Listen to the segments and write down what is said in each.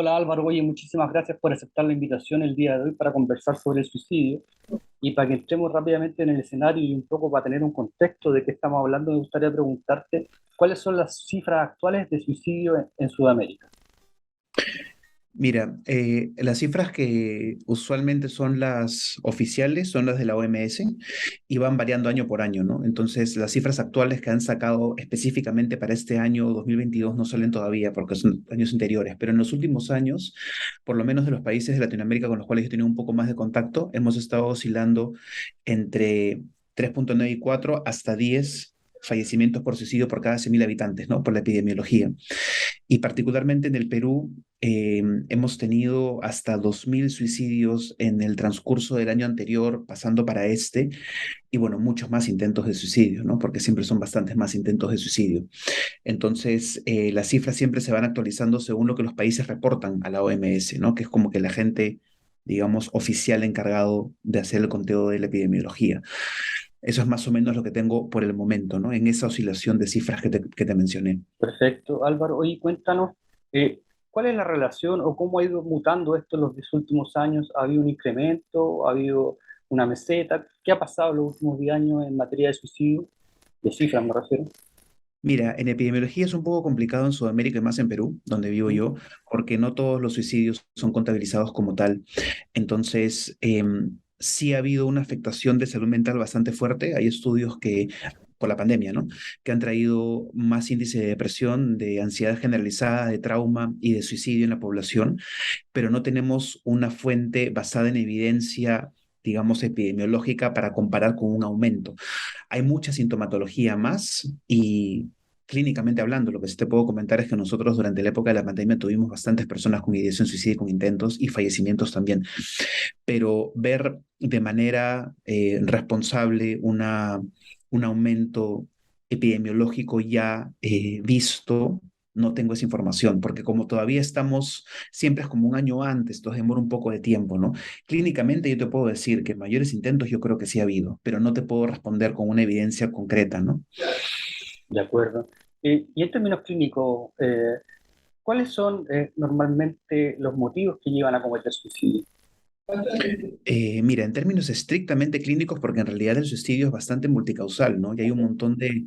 Hola Álvaro, oye, muchísimas gracias por aceptar la invitación el día de hoy para conversar sobre el suicidio y para que entremos rápidamente en el escenario y un poco para tener un contexto de qué estamos hablando, me gustaría preguntarte cuáles son las cifras actuales de suicidio en Sudamérica. Mira, las cifras que usualmente son las oficiales son las de la OMS y van variando año por año, ¿no? Entonces, las cifras actuales que han sacado específicamente para este año 2022 no salen todavía porque son años anteriores, pero en los últimos años, por lo menos de los países de Latinoamérica con los cuales yo he tenido un poco más de contacto, hemos estado oscilando entre 3,9 y 4 hasta 10 fallecimientos por suicidio por cada 100.000 habitantes, ¿no? Por la epidemiología. Y particularmente en el Perú, hemos tenido hasta 2.000 suicidios en el transcurso del año anterior, pasando para este, y bueno, muchos más intentos de suicidio, ¿no? Porque siempre son bastantes más intentos de suicidio. Entonces, las cifras siempre se van actualizando según lo que los países reportan a la OMS, ¿no? Que es como que la gente, digamos, oficial encargado de hacer el conteo de la epidemiología. Eso es más o menos lo que tengo por el momento, ¿no? En esa oscilación de cifras que te mencioné. Perfecto, Álvaro, oye, cuéntanos eh, cuál es la relación o cómo ha ido mutando esto en los 10 últimos años. ¿Ha habido un incremento? ¿Ha habido una meseta? ¿Qué ha pasado en los últimos 10 años en materia de suicidio? De cifras me refiero. Mira, en epidemiología es un poco complicado en Sudamérica y más en Perú, donde vivo ¿Mm? yo, porque no todos los suicidios son contabilizados como tal. Entonces, sí ha habido una afectación de salud mental bastante fuerte. Hay estudios que, por la pandemia, ¿no? Que han traído más índice de depresión, de ansiedad generalizada, de trauma y de suicidio en la población, pero no tenemos una fuente basada en evidencia, digamos, epidemiológica para comparar con un aumento. Hay mucha sintomatología más y clínicamente hablando, lo que sí te puedo comentar es que nosotros durante la época de la pandemia tuvimos bastantes personas con ideación suicida y con intentos y fallecimientos también, pero ver de manera responsable un aumento epidemiológico ya visto, no tengo esa información, porque como todavía estamos, siempre es como un año antes, entonces demora un poco de tiempo, ¿no? Clínicamente yo te puedo decir que mayores intentos yo creo que sí ha habido, pero no te puedo responder con una evidencia concreta, ¿no? De acuerdo. Y en términos clínicos, ¿cuáles son normalmente los motivos que llevan a cometer suicidio? Mira, en términos estrictamente clínicos, porque en realidad el suicidio es bastante multicausal, ¿no? Y hay un montón de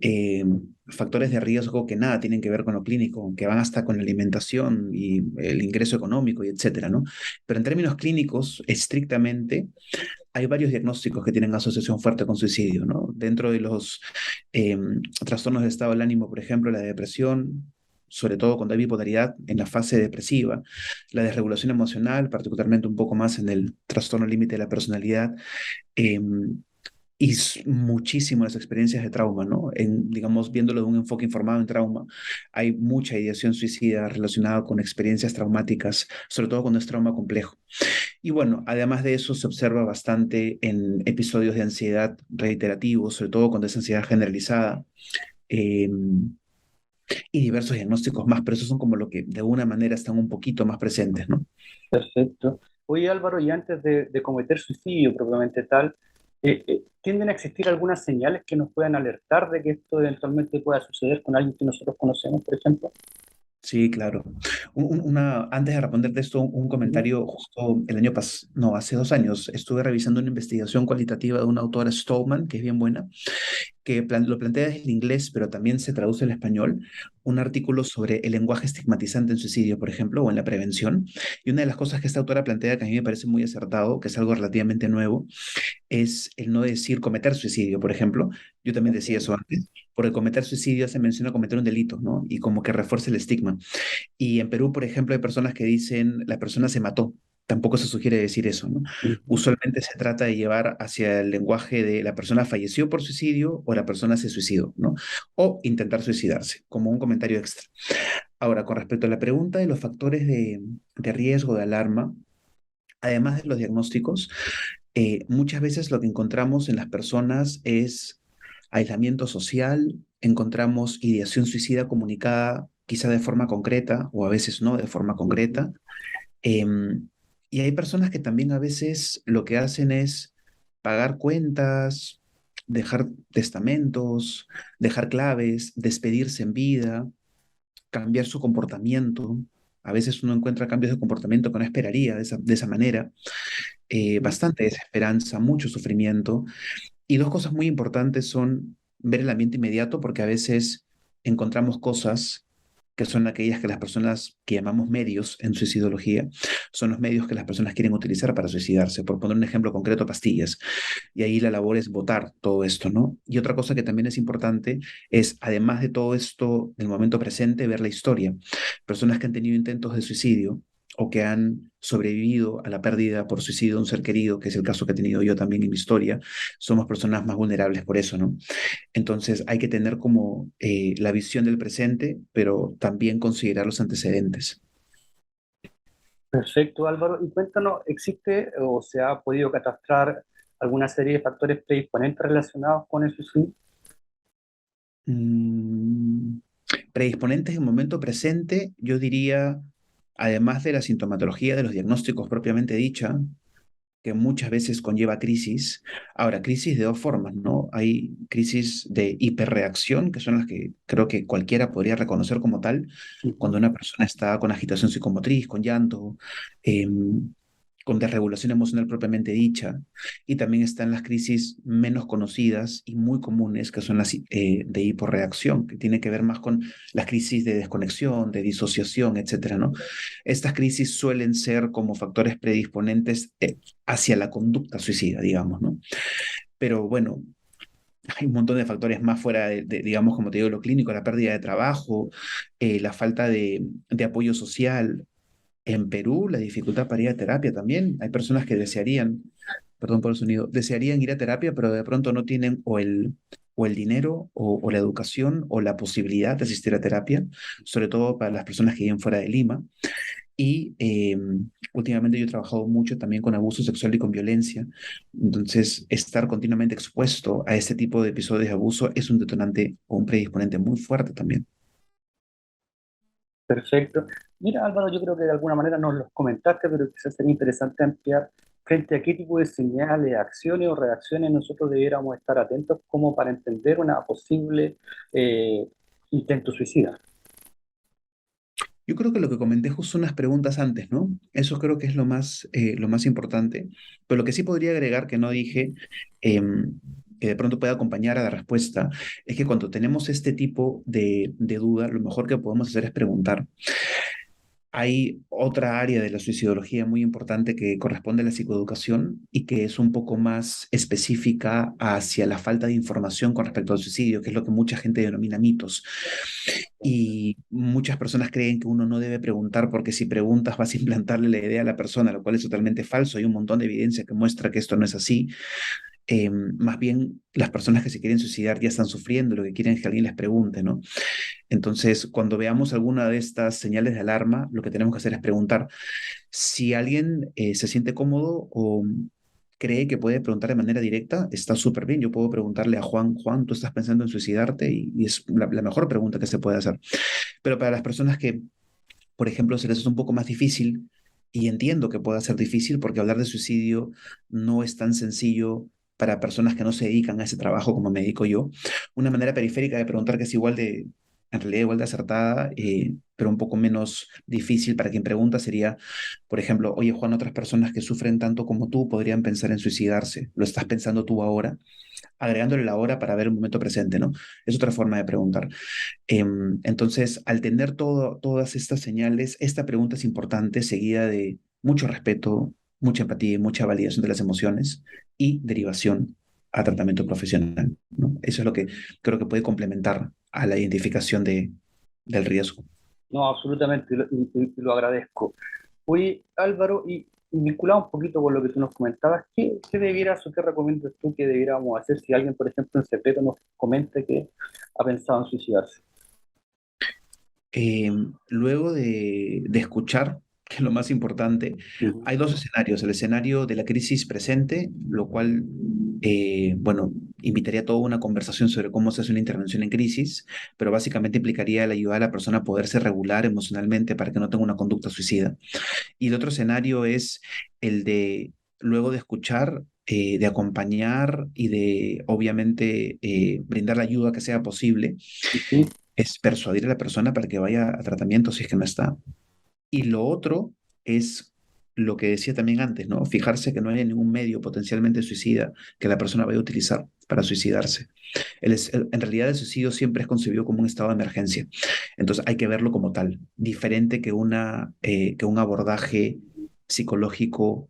eh, factores de riesgo que nada tienen que ver con lo clínico, que van hasta con la alimentación y el ingreso económico y etcétera, ¿no? Pero en términos clínicos, estrictamente, hay varios diagnósticos que tienen asociación fuerte con suicidio, ¿no? Dentro de los eh, trastornos de estado del ánimo, por ejemplo, la depresión, sobre todo cuando hay bipolaridad en la fase depresiva, la desregulación emocional, particularmente un poco más en el trastorno límite de la personalidad, eh, y muchísimas experiencias de trauma, ¿no? Digamos, viéndolo de un enfoque informado en trauma, hay mucha ideación suicida relacionada con experiencias traumáticas, sobre todo cuando es trauma complejo. Y bueno, además de eso se observa bastante en episodios de ansiedad reiterativos, sobre todo cuando es ansiedad generalizada, eh, y diversos diagnósticos más, pero esos son como lo que de alguna manera están un poquito más presentes, ¿no? Perfecto. Oye Álvaro, y antes de cometer suicidio propiamente tal, ¿tienden a existir algunas señales que nos puedan alertar de que esto eventualmente pueda suceder con alguien que nosotros conocemos, por ejemplo? Sí, claro. Antes de responderte esto, un Ujú. comentario justo el año pasado, no, hace 2 años, estuve revisando una investigación cualitativa de una autora Stallman, que es bien buena, que lo plantea desde el inglés, pero también se traduce al español, un artículo sobre el lenguaje estigmatizante en suicidio, por ejemplo, o en la prevención. Y una de las cosas que esta autora plantea, que a mí me parece muy acertado, que es algo relativamente nuevo, es el no decir cometer suicidio, por ejemplo. Yo también decía Entiendo. eso antes, porque cometer suicidio se menciona cometer un delito, ¿no? Y como que refuerza el estigma. Y en Perú, por ejemplo, hay personas que dicen la persona se mató. Tampoco se sugiere decir eso, ¿no? Ujú. Usualmente se trata de llevar hacia el lenguaje de la persona falleció por suicidio o la persona se suicidó, ¿no? O intentar suicidarse, como un comentario extra. Ahora, con respecto a la pregunta de los factores de riesgo de alarma, además de los diagnósticos, muchas veces lo que encontramos en las personas es aislamiento social, encontramos ideación suicida comunicada quizá de forma concreta o a veces no de forma Ujú. concreta. Em, y hay personas que también a veces lo que hacen es pagar cuentas, dejar testamentos, dejar claves, despedirse en vida, cambiar su comportamiento. A veces uno encuentra cambios de comportamiento que no esperaría de esa manera, bastante desesperanza, mucho sufrimiento. Y dos cosas muy importantes son ver el ambiente inmediato, porque a veces encontramos cosas que son aquellas que las personas que llamamos medios en suicidología, son los medios que las personas quieren utilizar para suicidarse. Por poner un ejemplo concreto, pastillas. Y ahí la labor es votar todo esto, ¿no? Y otra cosa que también es importante es, además de todo esto, del momento presente, ver la historia. Personas que han tenido intentos de suicidio o que han sobrevivido a la pérdida por suicidio de un ser querido, que es el caso que he tenido yo también en mi historia, somos personas más vulnerables por eso, ¿no? Entonces hay que tener como la visión del presente, pero también considerar los antecedentes. Perfecto, Álvaro. Y cuéntanos, ¿existe o se ha podido catastrar alguna serie de factores predisponentes relacionados con el suicidio? Mm, predisponentes en momento presente, yo diría, además de la sintomatología de los diagnósticos propiamente dicha, que muchas veces conlleva crisis. Ahora, crisis de dos formas, ¿no? Hay crisis de hiperreacción, que son las que creo que cualquiera podría reconocer como tal, Ujú. cuando una persona está con agitación psicomotriz, con llanto, con desregulación emocional propiamente dicha. Y también están las crisis menos conocidas y muy comunes, que son las de hiporreacción, que tiene que ver más con las crisis de desconexión, de disociación, etcétera, ¿no? Estas crisis suelen ser como factores predisponentes hacia la conducta suicida, digamos, ¿no? Pero bueno, hay un montón de factores más fuera digamos, como te digo, lo clínico, la pérdida de trabajo, la falta de apoyo social. En Perú, la dificultad para ir a terapia también. Hay personas que desearían, perdón por el sonido, desearían ir a terapia, pero de pronto no tienen o el dinero o la educación o la posibilidad de asistir a terapia, sobre todo para las personas que viven fuera de Lima. Y últimamente yo he trabajado mucho también con abuso sexual y con violencia. Entonces, estar continuamente expuesto a este tipo de episodios de abuso es un detonante o un predisponente muy fuerte también. Perfecto. Mira, Álvaro, yo creo que de alguna manera nos los comentaste, pero quizás sería interesante ampliar frente a qué tipo de señales, acciones o reacciones nosotros debiéramos estar atentos como para entender una posible eh, intento suicida. Yo creo que lo que comenté justo unas preguntas antes, ¿no? Eso creo que es lo más importante. Pero lo que sí podría agregar que no dije, que de pronto puede acompañar a la respuesta, es que cuando tenemos este tipo de duda, lo mejor que podemos hacer es preguntar. Hay otra área de la suicidología muy importante que corresponde a la psicoeducación y que es un poco más específica hacia la falta de información con respecto al suicidio, que es lo que mucha gente denomina mitos. Y muchas personas creen que uno no debe preguntar porque si preguntas vas a implantarle la idea a la persona, lo cual es totalmente falso. Hay un montón de evidencia que muestra que esto no es así. Más bien, las personas que se quieren suicidar ya están sufriendo, lo que quieren es que alguien les pregunte, ¿no? Entonces, cuando veamos alguna de estas señales de alarma, lo que tenemos que hacer es preguntar si alguien se siente cómodo o cree que puede preguntar de manera directa, está súper bien. Yo puedo preguntarle a Juan, Juan, ¿tú estás pensando en suicidarte? Y es la mejor pregunta que se puede hacer. Pero para las personas que, por ejemplo, se les es un poco más difícil, y entiendo que pueda ser difícil porque hablar de suicidio no es tan sencillo para personas que no se dedican a ese trabajo como me dedico yo, una manera periférica de preguntar que es igual de, en realidad igual de acertada, pero un poco menos difícil para quien pregunta sería, por ejemplo, oye Juan, otras personas que sufren tanto como tú podrían pensar en suicidarse. ¿Lo estás pensando tú ahora? Agregándole la hora para ver el momento presente, ¿no? Es otra forma de preguntar. Entonces, al tener todas estas señales, esta pregunta es importante, seguida de mucho respeto, mucha empatía y mucha validación de las emociones y derivación a tratamiento profesional, ¿no? Eso es lo que creo que puede complementar a la identificación del riesgo. No, absolutamente, y lo agradezco. Oye, Álvaro, y vinculado un poquito con lo que tú nos comentabas, ¿qué debieras o qué recomiendas tú que debiéramos hacer si alguien, por ejemplo, en secreto nos comenta que ha pensado en suicidarse? Luego de escuchar, que es lo más importante, Ujú. hay dos escenarios. El escenario de la crisis presente, lo cual, bueno, invitaría a toda una conversación sobre cómo se hace una intervención en crisis, pero básicamente implicaría el ayudar a la persona a poderse regular emocionalmente para que no tenga una conducta suicida. Y el otro escenario es el de, luego de escuchar, de acompañar y de, obviamente, brindar la ayuda que sea posible, Ujú. es persuadir a la persona para que vaya a tratamiento si es que no está. Y lo otro es lo que decía también antes, ¿no? Fijarse que no haya ningún medio potencialmente suicida que la persona vaya a utilizar para suicidarse. En realidad el suicidio siempre es concebido como un estado de emergencia. Entonces hay que verlo como tal, diferente que un abordaje psicológico,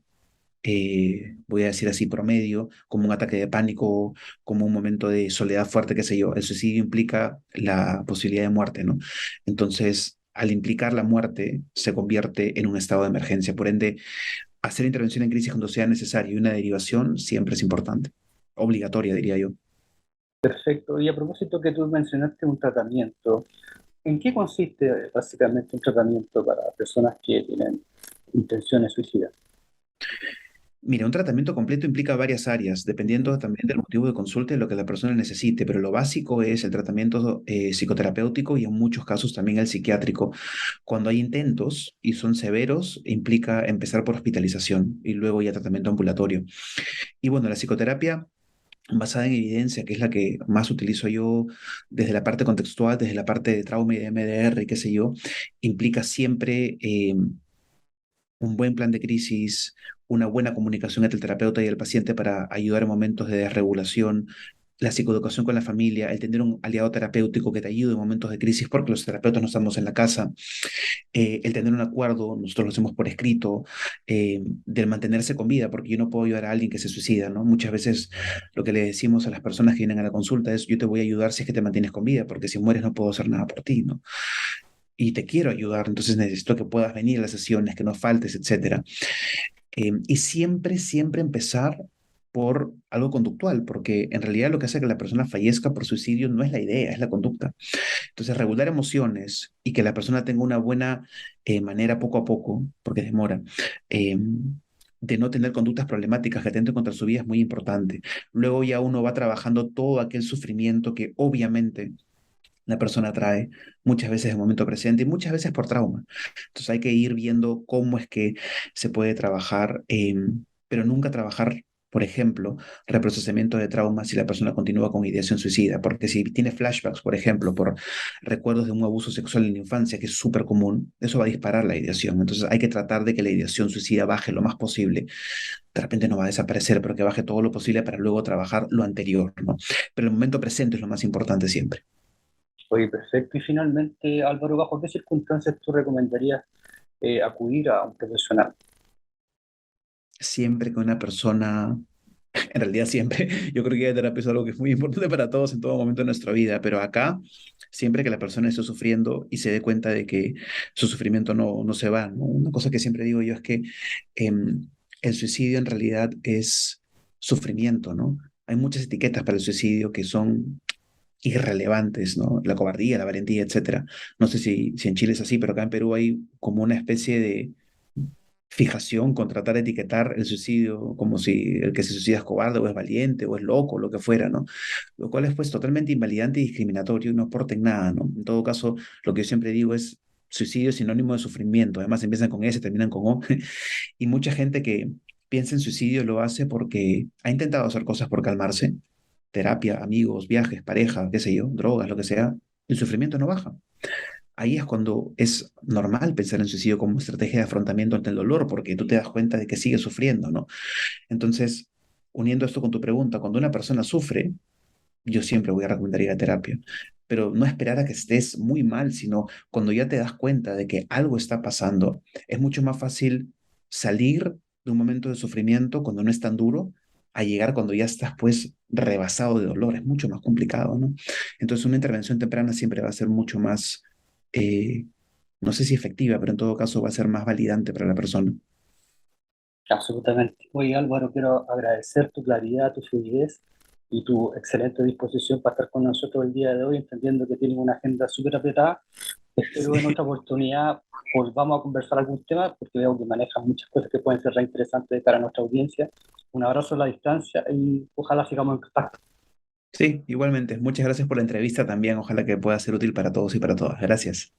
voy a decir así, promedio, como un ataque de pánico, como un momento de soledad fuerte, qué sé yo. El suicidio implica la posibilidad de muerte, ¿no? Entonces, al implicar la muerte, se convierte en un estado de emergencia. Por ende, hacer intervención en crisis cuando sea necesario y una derivación siempre es importante. Obligatoria, diría yo. Perfecto. Y a propósito que tú mencionaste un tratamiento, ¿en qué consiste básicamente un tratamiento para personas que tienen intenciones suicidas? Mira, un tratamiento completo implica varias áreas, dependiendo también del motivo de consulta y lo que la persona necesite, pero lo básico es el tratamiento psicoterapéutico y en muchos casos también el psiquiátrico. Cuando hay intentos y son severos, implica empezar por hospitalización y luego ya tratamiento ambulatorio. Y bueno, la psicoterapia basada en evidencia, que es la que más utilizo yo desde la parte contextual, desde la parte de trauma y de MDR y qué sé yo, implica siempre un buen plan de crisis, una buena comunicación entre el terapeuta y el paciente para ayudar en momentos de desregulación, la psicoeducación con la familia, el tener un aliado terapéutico que te ayude en momentos de crisis, porque los terapeutas no estamos en la casa, el tener un acuerdo, nosotros lo hacemos por escrito, del mantenerse con vida, porque yo no puedo ayudar a alguien que se suicida, ¿no? Muchas veces lo que le decimos a las personas que vienen a la consulta es, yo te voy a ayudar si es que te mantienes con vida, porque si mueres no puedo hacer nada por ti, ¿no? Y te quiero ayudar, entonces necesito que puedas venir a las sesiones, que no faltes, etcétera. Y siempre, siempre empezar por algo conductual, porque en realidad lo que hace que la persona fallezca por suicidio no es la idea, es la conducta. Entonces, regular emociones y que la persona tenga una buena manera poco a poco, porque demora, eh, de no tener conductas problemáticas que atenten contra su vida es muy importante. Luego ya uno va trabajando todo aquel sufrimiento que obviamente la persona trae muchas veces en el momento presente y muchas veces por trauma. Entonces hay que ir viendo cómo es que se puede trabajar, pero nunca trabajar, por ejemplo, reprocesamiento de trauma si la persona continúa con ideación suicida, porque si tiene flashbacks, por ejemplo, por recuerdos de un abuso sexual en la infancia, que es súper común, eso va a disparar la ideación. Entonces hay que tratar de que la ideación suicida baje lo más posible. De repente no va a desaparecer, pero que baje todo lo posible para luego trabajar lo anterior, ¿no? Pero el momento presente es lo más importante siempre. Oye, perfecto. Y finalmente, Álvaro, ¿bajo qué circunstancias tú recomendarías acudir a un profesional? Siempre que una persona, en realidad siempre, yo creo que la terapia es algo que es muy importante para todos en todo momento de nuestra vida, pero acá, siempre que la persona esté sufriendo y se dé cuenta de que su sufrimiento no se va, ¿no? Una cosa que siempre digo yo es que em, el suicidio en realidad es sufrimiento, ¿no? Hay muchas etiquetas para el suicidio que son irrelevantes, ¿no? La cobardía, la valentía, etcétera. No sé si en Chile es así, pero acá en Perú hay como una especie de fijación con tratar de etiquetar el suicidio como si el que se suicida es cobarde o es valiente o es loco, lo que fuera, ¿no? Lo cual es pues totalmente invalidante y discriminatorio y no aporta en nada, ¿no? En todo caso, lo que yo siempre digo es suicidio es sinónimo de sufrimiento, además empiezan con S, terminan con O, y mucha gente que piensa en suicidio lo hace porque ha intentado hacer cosas por calmarse, terapia, amigos, viajes, pareja, qué sé yo, drogas, lo que sea, el sufrimiento no baja. Ahí es cuando es normal pensar en suicidio como estrategia de afrontamiento ante el dolor, porque tú te das cuenta de que sigue sufriendo, ¿no? Entonces, uniendo esto con tu pregunta, cuando una persona sufre, yo siempre voy a recomendar ir a terapia, pero no esperar a que estés muy mal, sino cuando ya te das cuenta de que algo está pasando, es mucho más fácil salir de un momento de sufrimiento cuando no es tan duro, a llegar cuando ya estás pues rebasado de dolor, es mucho más complicado, ¿no? Entonces una intervención temprana siempre va a ser mucho más, eh, no sé si efectiva, pero en todo caso va a ser más validante para la persona. Absolutamente. Oye, Álvaro, quiero agradecer tu claridad, tu fluidez y tu excelente disposición para estar con nosotros el día de hoy, entendiendo que tienes una agenda súper apretada. Espero en otra oportunidad volvamos a conversar algún tema, porque veo que manejas muchas cosas que pueden ser reinteresantes de cara a nuestra audiencia. Un abrazo a la distancia y ojalá sigamos en contacto. Sí, igualmente. Muchas gracias por la entrevista también. Ojalá que pueda ser útil para todos y para todas. Gracias.